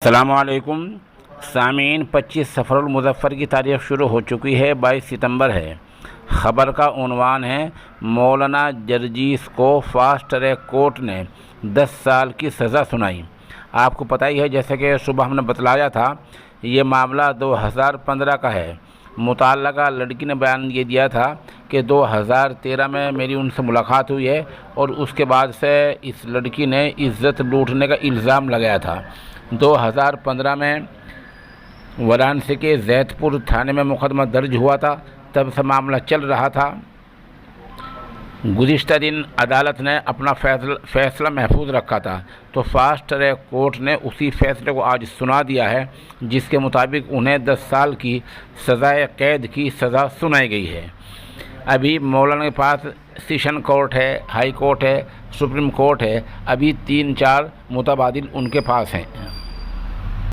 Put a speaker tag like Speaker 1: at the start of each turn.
Speaker 1: السلام علیکم سامعین 25 سفر المظفر کی تاریخ شروع ہو چکی ہے 22 ستمبر ہے۔ خبر کا عنوان ہے مولانا جرجیس کو فاسٹ ٹریک کورٹ نے 10 سال کی سزا سنائی۔ آپ کو پتہ ہی ہے، جیسے کہ صبح ہم نے بتلایا تھا، یہ معاملہ 2015 کا ہے۔ متعلقہ لڑکی نے بیان یہ دیا تھا کہ 2013 میں میری ان سے ملاقات ہوئی ہے اور اس کے بعد سے اس لڑکی نے عزت لوٹنے کا الزام لگایا تھا۔ 2015 میں وارانسی کے زیت پور تھانے میں مقدمہ درج ہوا تھا، تب سے معاملہ چل رہا تھا۔ گزشتہ دن عدالت نے اپنا فیصلہ محفوظ رکھا تھا، تو فاسٹ ٹریک کورٹ نے اسی فیصلے کو آج سنا دیا ہے، جس کے مطابق انہیں 10 سال کی سزائے قید کی سزا سنائی گئی ہے۔ ابھی مولانا کے پاس سیشن کورٹ ہے، ہائی کورٹ ہے، سپریم کورٹ ہے، ابھی 3-4 متبادل ان کے پاس ہیں۔